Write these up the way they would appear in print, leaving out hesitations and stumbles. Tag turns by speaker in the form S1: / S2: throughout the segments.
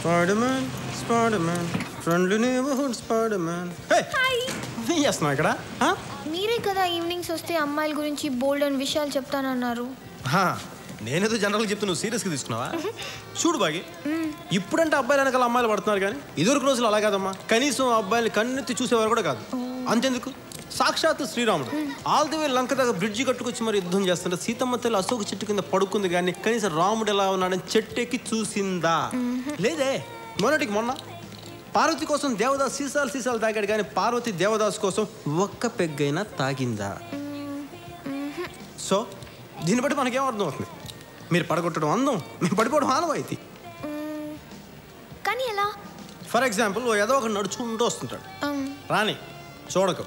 S1: Spiderman Spiderman friendly neighbourhood Spiderman.
S2: Hi.
S1: ఏం చేస్తున్నావు ఇక్కడ?
S2: మీరే కదా ఈవినింగ్స్ వస్తే అమ్మాయిల గురించి బోల్డ్ అని విషయాలు చెప్తానన్నారు.
S1: నేనేదో జనరల్గా చెప్తే నువ్వు సీరియస్గా తీసుకున్నావా? చూడు బాగి, ఇప్పుడంటే అబ్బాయిలు వెనకాల అమ్మాయిలు పడుతున్నారు, కానీ ఇదివరకు రోజులు అలా కాదమ్మా. కనీసం అబ్బాయిలు కన్నెత్తి చూసేవారు కూడా కాదు. అంతెందుకు, సాక్షాత్ శ్రీరాముడు ఆల్ ది వే లంక దగ్గర బ్రిడ్జి కట్టుకొచ్చి మరి యుద్ధం చేస్తుంటే సీతమ్మ తల్లి అశోక చెట్టు కింద పడుకుంది, కానీ కనీసం రాముడు ఎలా ఉన్నాడని చెట్టెక్కి చూసిందా? లేదే. మొన్నటికి మొన్న పార్వతి కోసం దేవదాస్ సీసాలు తాగాడు, కానీ పార్వతి దేవదాస్ కోసం ఒక్క పెగ్గైనా తాగిందా? సో దీన్ని బట్టి మనకేం అర్థం అవుతుంది? మీరు పడగొట్టడం అందం, మేము పడిపోవడం ఆనవాయితీ.
S2: కానీ ఎలా?
S1: ఫర్ ఎగ్జాంపుల్, ఏదో ఒక నడుచుకుంటూ వస్తుంటాడు, రాని చూడకు,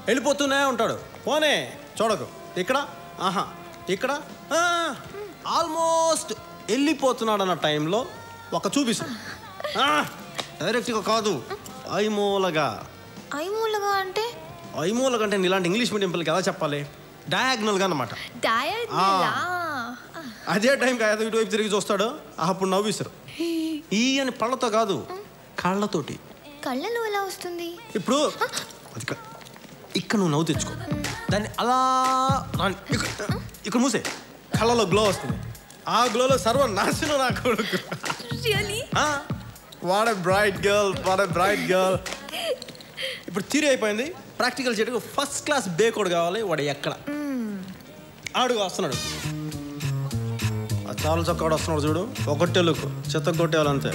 S1: వెళ్ళిపోతూనే ఉంటాడు, పోనే చూడకు, ఇక్కడ ఇక్కడ ఆల్మోస్ట్ వెళ్ళిపోతున్నాడు అన్న టైంలో ఒక చూపిస్తాడు. డైరెక్ట్గా కాదు, ఐమూలగా.
S2: ఐమూలగా అంటే?
S1: ఐమూలగా అంటే ఇలాంటి ఇంగ్లీష్ మీడియం పిల్లలకి ఎలా చెప్పాలి? డయాగ్నల్గా అన్నమాట. అదే టైంకి ఏదో ఇటువైపు తిరిగి చూస్తాడు, అప్పుడు నవ్విస్తారు. ఈ అని పళ్ళతో కాదు, కళ్ళతోటి.
S2: కళ్ళలో ఎలా వస్తుంది?
S1: ఇప్పుడు ఇక్కడ నువ్వు నవ్వు తెచ్చుకో, దాన్ని అలా ఇక్కడ మూసే, కళ్ళలో గ్లో వస్తుంది. ఆ గ్లోలో సర్వనాశనం నా కొడుకు. What a bright girl. ఇప్పుడు థియరీ అయిపోయింది, ప్రాక్టికల్ చేయడానికి ఫస్ట్ క్లాస్ బేకోడ్ కావాలి. వాడు ఎక్కడ ఆడుగు వస్తున్నాడు, చాలా చక్కగా వస్తున్నాడు చూడు, ఒకటే లుక్, చెత్త కొట్టేవాళ్ళంతే.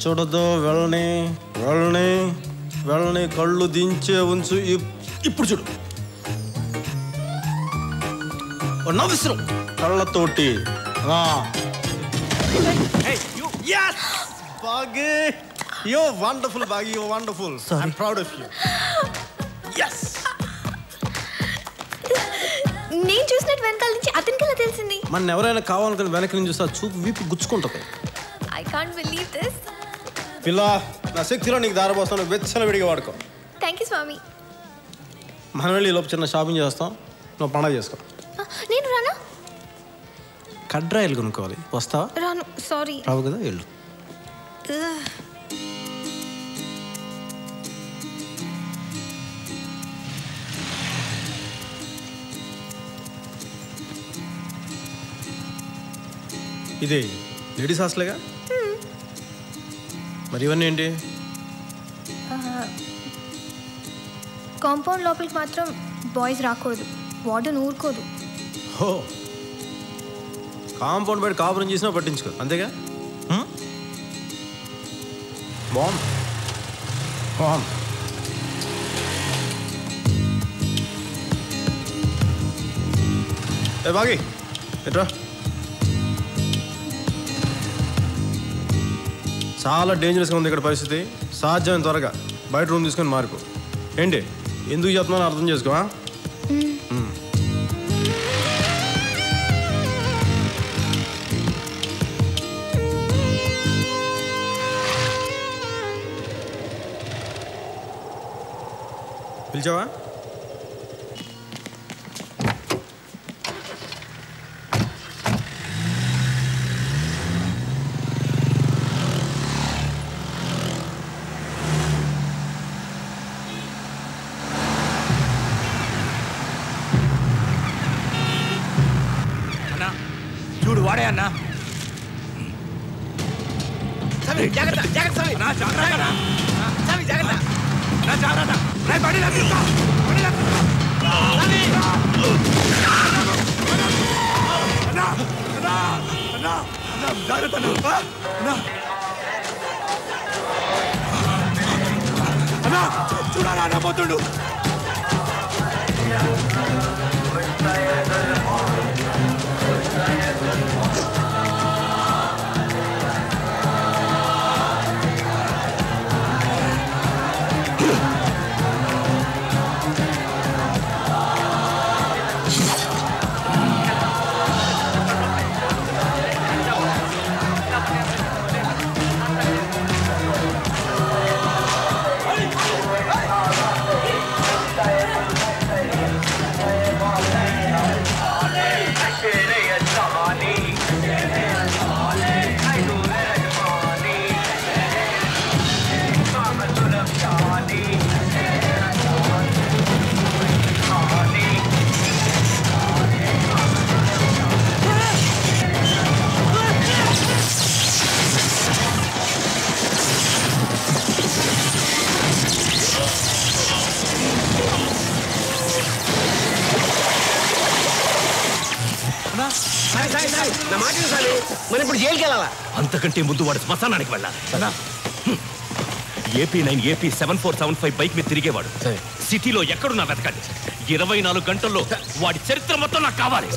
S1: చూడొద్దు, వెళ్ళని కళ్ళు దించే ఉంచు. ఇప్పుడు చూడు, నవ్విస్తున్నాం కళ్ళతోటి. Bagi, you're wonderful, Bagi. You're wonderful. Sorry. I'm proud of you. Yes.
S2: నేను చూసినట్టు వెనకాల నుంచి అతనికి ఎలా తెలిసింది?
S1: మన ఎవరైనా కావాలనుకుని వెనక నుంచి చూస్తే చూపు వీపు గుచ్చుకుంటుంది.
S2: I can't believe this.
S1: పిల్ల, నా శక్తిలో నీకు దారబోస్తాను, వెచ్చల విడిగా వాడుకో.
S2: థ్యాంక్ యూ స్వామి.
S1: మనం వెళ్ళి లోపు చిన్న షాపింగ్ చేస్తాం, నువ్వు పండగ చేసుకో.
S2: నేను రానా?
S1: కడ్రాయిలు కొనుక్కోవాలి, వస్తావా?
S2: రాను, సారీ.
S1: రావు కదా, వెళ్ళు. ఇది లేడీస్ హాస్టల్గా? మరి ఇవన్నీ ఏంటి?
S2: కాంపౌండ్ లోపలికి మాత్రం బాయ్స్ రాకూడదు, వార్డెన్ ఊరుకోదు.
S1: హో, కాంపౌండ్ బయట కాపురం చేసినా పట్టించుకో, అంతేగా? బామ్ బాగి ఎట్రా, చాలా డేంజరస్గా ఉంది ఇక్కడ పరిస్థితి. సాధ్యం త్వరగా బయట రూమ్ తీసుకొని మారిపో. ఏంటి ఎందుకు చెప్తున్నానో అర్థం చేసుకో. పిలిచావా?
S3: చూడు వాడే అన్నా. చూడాలా పోతుండు.
S4: నా మాట సార్ మనం ఇప్పుడు జైలుకి వెళ్ళాలా?
S3: అంతకంటే ముందు వాడు శ్మశానానికి వెళ్ళాలి. AP9 AP 7475 బైక్ మీద తిరిగేవాడు. సిటీలో ఎక్కడున్నా వెతకండి. 24 గంటల్లో వాడి చరిత్ర మొత్తం నాకు కావాలి.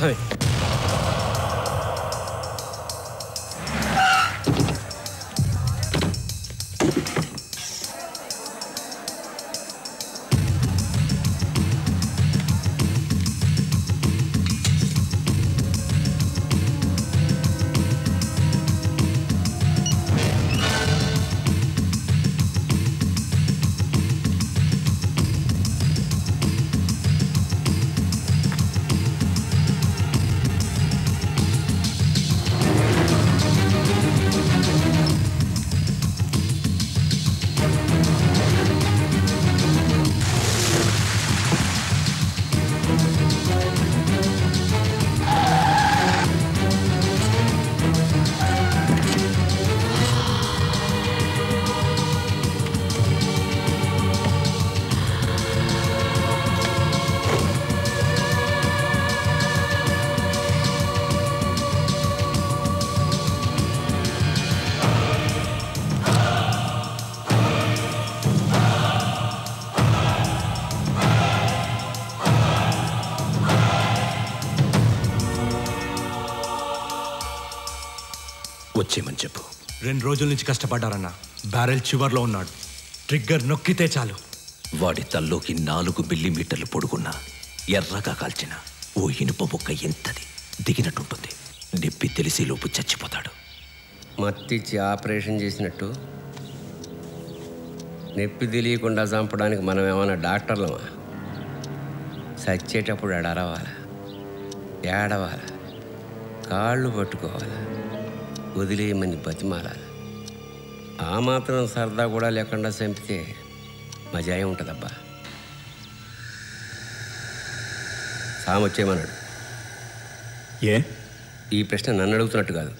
S3: వచ్చేయమని చెప్పు.
S5: 2 రోజుల నుంచి కష్టపడ్డారన్న. బ్యారెల్ చివర్లో ఉన్నాడు. ట్రిగ్గర్ నొక్కితే చాలు.
S3: వాడి తల్లోకి 4 మిల్లీమీటర్లు పొడుగున్న ఎర్రగా కాల్చిన ఓ ఇనుప ముక్క ఎంతది దిగినట్టుంటుంది. నొప్పి తెలిసేలోపు చచ్చిపోతాడు.
S4: మత్తిచ్చి ఆపరేషన్ చేసినట్టు నొప్పి తెలియకుండా చంపడానికి మనం ఏమన్నా డాక్టర్లమా? చచ్చేటప్పుడు అడరవాలా, ఏడవాలా, కాళ్ళు పట్టుకోవాలా, వదిలేయమని బతిమాలాలి. ఆ మాత్రం సరదా కూడా లేకుండా చంపితే మజాయం ఉంటుందబ్బా. సామొచ్చేయమన్నాడు.
S5: ఏ?
S4: ఈ ప్రశ్న నన్ను అడుగుతున్నట్టు కాదు,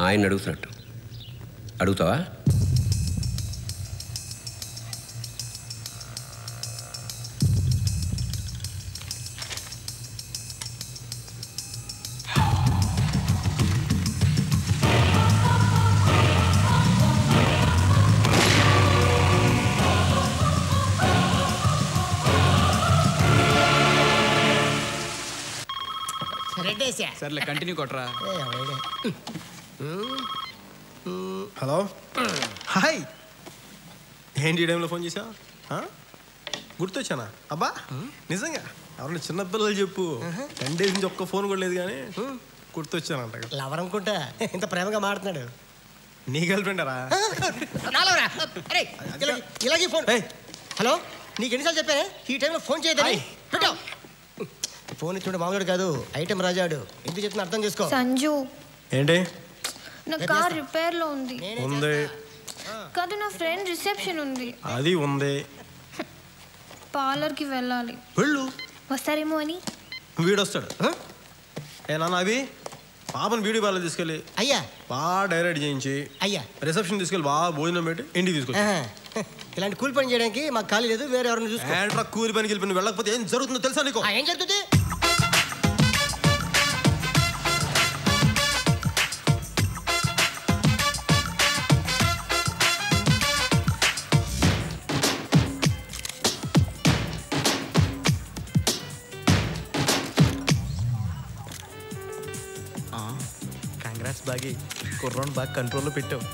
S4: ఆయన అడుగుతున్నట్టు. అడుగుతావా?
S6: సర్లే కంటిన్యూ కొట్రా.
S1: Hello, hi. ఏంటి ఈ టైంలో ఫోన్ చేసా? గుర్తొచ్చానా? అబ్బా నిజంగా ఎవరన్నా చిన్నపిల్లలు చెప్పు. 10 days నుంచి ఒక్క ఫోన్ కూడా లేదు కానీ గుర్తొచ్చానంట.
S7: లవర్ అనుకుంటా ఇంత ప్రేమగా మాడుతున్నాడు.
S1: నీ గర్ల్ ఫ్రెండరా?
S7: ఇలాగే ఫోన్. హలో, నీకు ఎన్నిసార్లు చెప్పానే ఈ టైంలో ఫోన్ చేయదని? పెట్టావు ఫోన్ ఇచ్చుంటే మామూలు కాదు, ఐటెం రాజాడు. ఎందుకు చెప్తున్నా అర్థం చేసుకో.
S2: సంజు,
S1: ఏంటి?
S2: నా కార్ రిపేర్ లో ఉంది.
S1: ఉంది
S2: కాదు, నా ఫ్రెండ్ రిసెప్షన్ ఉంది.
S1: అది ఉంది.
S2: పార్లర్ కి వెళ్ళాలి.
S1: వెళ్ళు.
S2: వస్తారేమో అని.
S1: వీడొస్తాడు. ఏ నాన్న, అవి పాపను బ్యూటీ పార్లర్ తీసుకెళ్ళి
S7: అయ్యా
S1: బాగా డైరెక్ట్ చేయించి
S7: అయ్యా
S1: రిసెప్షన్ తీసుకెళ్ళి బాగా భోజనం పెట్టి ఇంటికి తీసుకొచ్చి.
S7: ఇలాంటి కూలి పని చేయడానికి మాకు ఖాళీ లేదు, వేరే ఎవరిని చూసుకో.
S1: ఏంట్రా కూలి పనికి వెళ్ళి వెళ్ళకపోతే ఏం జరుగుతుందో తెలుసా నీకు?
S7: ఏం జరుగుతుంది?
S6: కంగ్రాట్స్ బాగి, కుర్రోని బాగా కంట్రోల్లో పెట్టావు.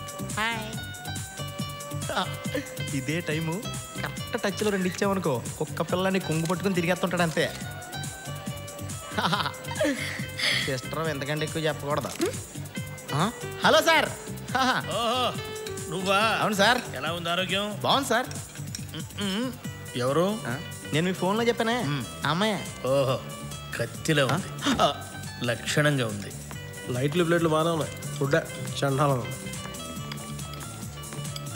S6: ఇదే టైము కరెక్ట్ టచ్లో 2 ఇచ్చామనుకో, ఒక్క పిల్లని కొంగు పట్టుకుని తిరిగేస్తుంటాడు అంతే. సిస్టర్ ఎంతకంటే ఎక్కువ చెప్పకూడదు. Hello sir.
S8: నువ్వా?
S6: అవును సార్.
S8: ఎలా ఉంది ఆరోగ్యం?
S6: బాగుంది సార్.
S8: ఎవరు?
S6: నేను మీ ఫోన్లో చెప్పానే, అమ్మాయి.
S8: ఓహో, కత్తిలో ఉంది, లక్షణంగా ఉంది.
S1: లైట్లు ప్లేట్లు బాగానే ఉన్నాయి, ఫుడ్ చండాలం.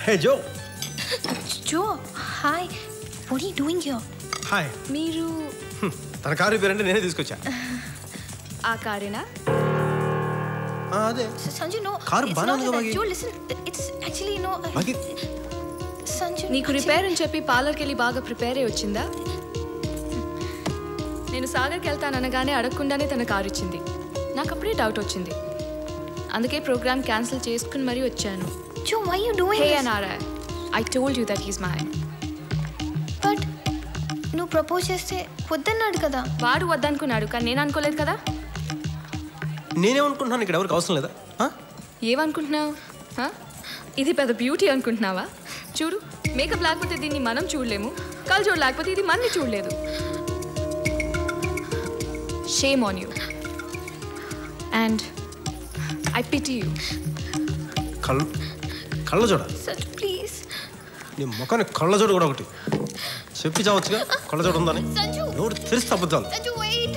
S1: Hey Jo.
S2: Jo, hi. What are you doing here?
S1: Hi.
S2: మీరు
S1: తన కారు రిపేర్ అంటే నేనే తీసుకొచ్చా.
S2: ఆ కారేనా?
S1: అదే.
S2: సంజు, నో.
S1: కారు బాగానే ఉంది బాగి.
S2: జో, లిసన్, ఇట్స్ యాక్చువల్లీ నో.
S1: బాగి,
S2: సంజు,
S9: నీకు రిపేర్ అని చెప్పి పార్లర్కి వెళ్ళి బాగా ప్రిపేర్ అయ్యి వచ్చిందా? నేను సాగర్కి వెళ్తాననగానే అడగకుండానే తన కారు ఇచ్చింది. నాకు అప్పుడే డౌట్ వచ్చింది. అందుకే ప్రోగ్రామ్ క్యాన్సిల్ చేసుకుని మరీ వచ్చాను.
S2: Chu, why you doing
S9: Hey
S2: this?
S9: Anara, I told you that he's mine.
S2: But నువ్వు ప్రపోజ్ చేస్తే వద్దన్నాడు కదా.
S9: వాడు వద్దనుకున్నాడు కానీ నేను అనుకోలేదు కదా.
S1: నేనేమనుకుంటున్నాను, ఇక్కడ ఎవరికి అవసరం లేదా?
S9: ఏమనుకుంటున్నావు? ఇది పెద్ద బ్యూటీ అనుకుంటున్నావా? చూడు, మేకప్ లేకపోతే దీన్ని మనం చూడలేము, కళ్ళజోడు లేకపోతే ఇది మనని చూడలేదు. Shame on you and I pity you.
S1: కళ్ళజోడ?
S2: సంజు ప్లీజ్.
S1: నీ ముఖాన్ని కళ్ళజోడు కూడా ఒకటి చెప్పి చావచ్చుగా కళ్ళజోడు ఉందని.
S2: సంజు
S1: ఎవరు తెరిస్తే అబద్ధాలు.
S2: సంజు వెయిట్.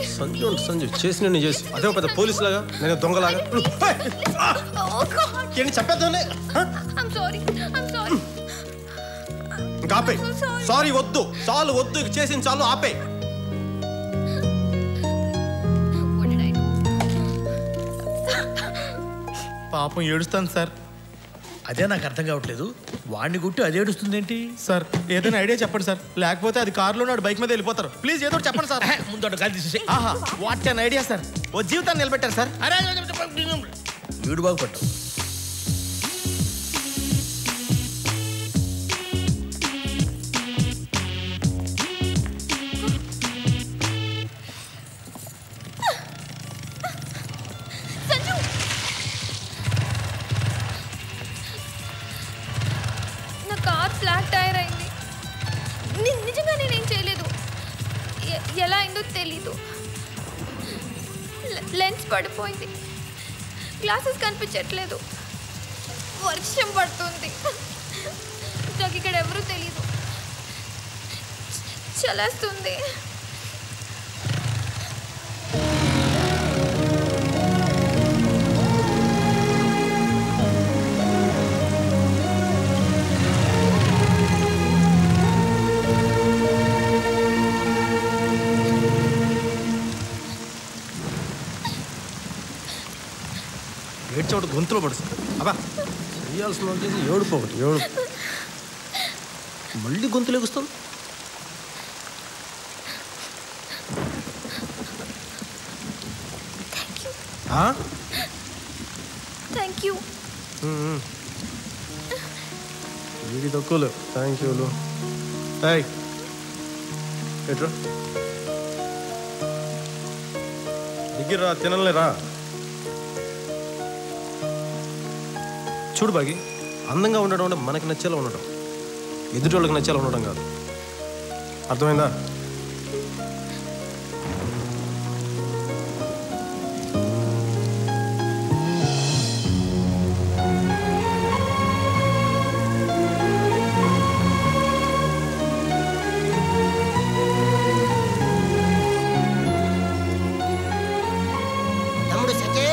S1: సంజు చేసి నేను చేసి అదే పెద్ద పోలీసు లాగా, నేను దొంగలాగా.
S2: Oh God.
S1: ఏంటి చెప్పేద్దానే?
S2: I'm sorry.
S1: ఇంకా ఆపే. సారీ వద్దు, చాలు వద్దు, చేసిన చాలు, ఆపే.
S2: What did I do?
S8: పాపం ఏడుస్తాను సార్. అదే నాకు అర్థం కావట్లేదు. వాడిని గుట్టి అది ఏడుస్తుంది ఏంటి
S6: సార్? ఏదైనా ఐడియా చెప్పండి సార్, లేకపోతే అది కారులో నాడు బైక్ మీద వెళ్ళిపోతారు. ప్లీజ్ ఏదో ఒకటి చెప్పండి సార్.
S8: ముందు గాలి తీసేసి.
S6: ఆహా, వాట్ అన్ ఐడియా సార్. ఓ జీవితాన్ని నిలబెట్టారు సార్.
S8: అరే వీడు బాగుపడ్డావు.
S2: నా కార్ ఫ్లాట్ టైర్ అయింది. నిజంగా నేనేం చేయలేదు. ఎలా అయిందో తెలీదు. లెన్స్ పడిపోయింది, గ్లాసెస్ కనిపించట్లేదు, వర్షం పడుతుంది, నాకు ఇక్కడ ఎవరూ తెలీదు, చలేస్తుంది.
S1: ఏడ్చోడు గొంతులో పడుతుంది. అబ్బా చేయాల్సిన చేసి ఏడుపోకటి మళ్ళీ గొంతులు ఎగుస్తాం.
S2: Thank you.
S1: వీడి తక్కువలు థ్యాంక్ యూలు. ఎట్రా దగ్గర తినలేరా? చూడు బాగి, అందంగా ఉండడం అంటే మనకి నచ్చేలా ఉండడం, ఎదుటి వాళ్ళకి నచ్చేలా ఉండడం కాదు. అర్థమైందా?
S7: తమ్ముడు సకే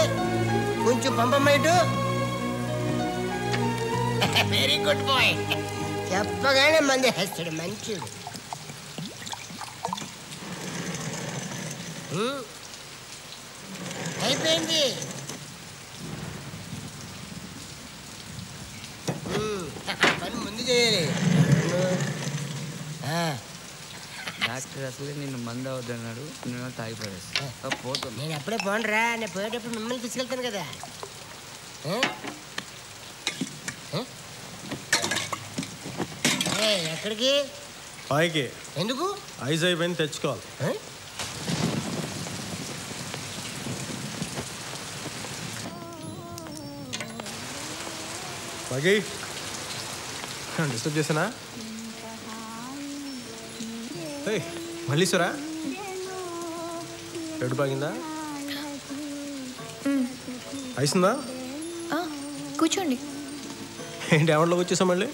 S7: కొంచెం పంపమ్మేటు. Very good bye. చెప్పగానే మంది హస్తాడు, మంచిడు. అయిపోయింది. పని ముందు చేయాలి.
S10: డాక్టర్ అసలే నిన్ను మందు అవద్దన్నాడు, నేను తాగిపడేస్తా పోతాను.
S7: నేను ఎప్పుడే పోనరా, నేను పోయేటప్పుడు మిమ్మల్ని తీసుకెళ్తాను కదా. ఎక్కడికి?
S1: పైకి.
S7: ఎందుకు?
S1: ఐజ్ అయిపోయింది, తెచ్చుకోవాలి. పైకి డిస్టర్బ్ చేసానా? మళ్ళీశ్వరా ఎడు బాగిందా? అయిసిందా?
S2: కూర్చోండి.
S1: ఏంటి ఎవరిలోకి వచ్చేసా మళ్ళీ?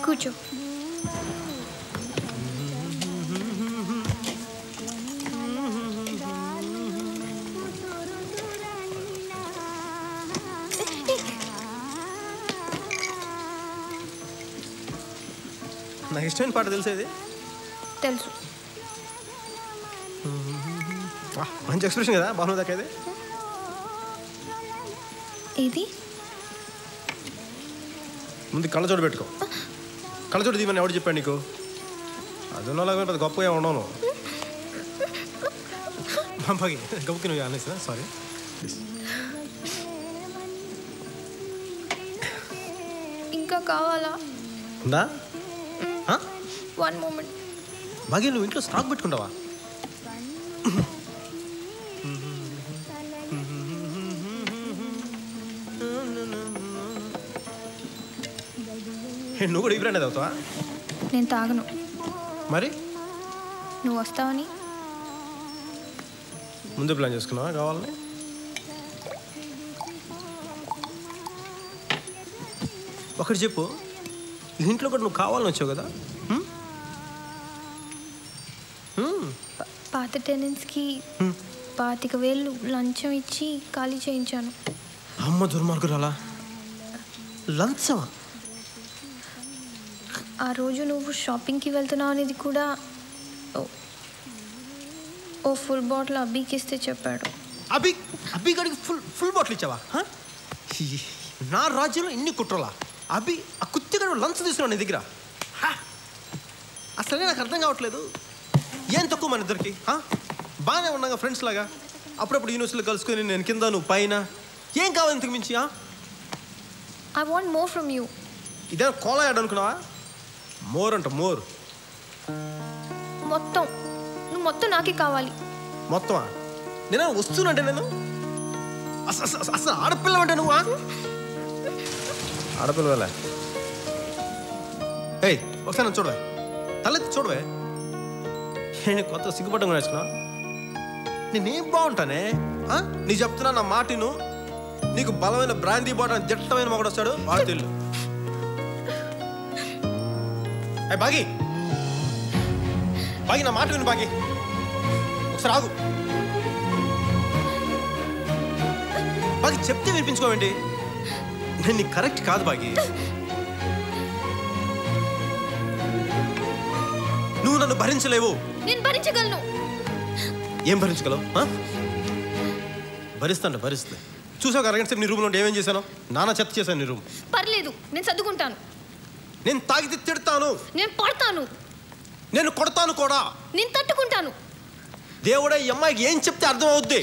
S2: కూర్చో.
S1: నాకు ఇష్టమైన పాట తెలిసేది?
S2: తెలుసు.
S1: మంచి ఎక్స్ప్రెషన్ కదా బాను దాకా.
S2: ఇది
S1: ముందు కళ్ళజోడు పెట్టుకో. కళ్ళజోడు దీవని ఎవడు చెప్పాడు నీకు? అది ఉన్నలాగా పెద్ద గొప్పగా ఉండవు. బాగి గబుకి నువ్వు అనేసా సారీ.
S2: ఇంకా కావాలా?
S1: ఉందా?
S2: 1 moment.
S1: బాగి నువ్వు ఇంట్లో స్టాక్ పెట్టుకుంటావా? నువ్వు కూడా ఈ బ్రాండ్ అవుతావా?
S2: నేను తాగను.
S1: మరి
S2: నువ్వు వస్తావని
S1: ముందు ప్లాన్ చేసుకున్నావా కావాలని? ఒకటి చెప్పు, ఇంట్లో కూడా నువ్వు కావాలని వచ్చావు కదా?
S2: పాత టెనెంట్స్కి 25,000 లంచం ఇచ్చి ఖాళీ చేయించాను.
S1: అమ్మ దుర్మార్గురాలా, లంచమా?
S2: ఆ రోజు నువ్వు షాపింగ్కి వెళ్తున్నావు అనేది కూడా ఓ ఫుల్ బాటిల్ అబ్బీకి ఇస్తే చెప్పాడు.
S1: అబ్బి గడికి ఫుల్ బాటిల్ ఇచ్చావా? నా రాజ్యంలో ఇన్ని కుట్రలా? అబ్బి ఆ కుత్తిగడు లంచ్ తీసుకున్నావు నీ దగ్గర? అసలే నాకు అర్థం కావట్లేదు. ఏం తక్కువ మన ఇద్దరికి? బాగానే ఉన్నాగా ఫ్రెండ్స్ లాగా, అప్పుడప్పుడు యూనివర్సిటీలో కలుసుకొని నేను కింద నువ్వు పైన. ఏం కావాలి ఇంతకు మించి?
S2: I want more from you.
S1: ఇదే కోలా యాడ్ అనుకున్నావా? మోర్ అంట మోర్.
S2: నువ్వు మొత్తం నాకే కావాలి.
S1: మొత్తమా? నేను వస్తున్నంటే నేను అసలు ఆడపిల్ల అంటే నువ్వు ఆడపిల్లలే. ఏయ్ ఒకసారి నన్ను చూడవే, తలెత్తి చూడవే. నేను కొత్త సిగ్గుపడ్డం కూడా నేర్చుకున్నా. నేనేం బాగుంటానే? నీ చెప్తున్నా నా మాటిను. నీకు బలమైన బ్రాందీ బాటిల్ దిట్టమైన మొగడు వస్తాడు, వాడు తెలు. బాగి బాగి నా మాట విను బాగి, ఒకసారి ఆగు. బాగి చెప్తే వినిపించుకోవేంటి? నేను నీకు కరెక్ట్ కాదు బాగి. నువ్వు నన్ను భరించలేవు.
S2: నేను భరించగలను.
S1: ఏం భరించగలవు? భరిస్తా. చూసావు అరగంట సేపు నీ రూమ్లో ఏమేం చేశాను? నానా చెత్త చేశాను నీ రూమ్.
S2: పర్లేదు, నేను సర్దుకుంటాను.
S1: నేను తాగితే తిడతాను,
S2: నేను పడతాను,
S1: నేను కొడతాను కూడా,
S2: నేను తట్టుకుంటాను.
S1: దేవుడే ఈ అమ్మాయికి ఏం చెప్తే అర్థం అవుద్ది.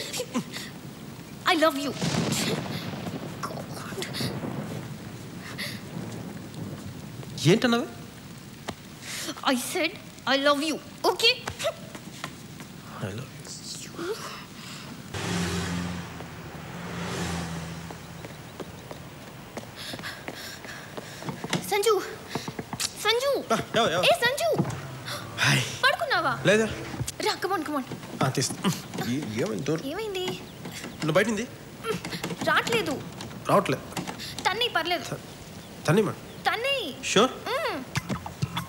S2: I love you.
S1: ఏంటన్నావే?
S2: I said I love you. Okay,
S1: I love you.
S2: Sanju ఏ సంజు, పడుకున్నావా?
S1: లేదా
S2: రా, కమాన్. ఏమైంది?
S1: నువ్వు బయటింది
S2: రావట్లేదు.
S1: రావట్లేదు.
S2: తన్ని పర్లేదు.
S1: తన్ని మా
S2: తన్ని.
S1: షూర్.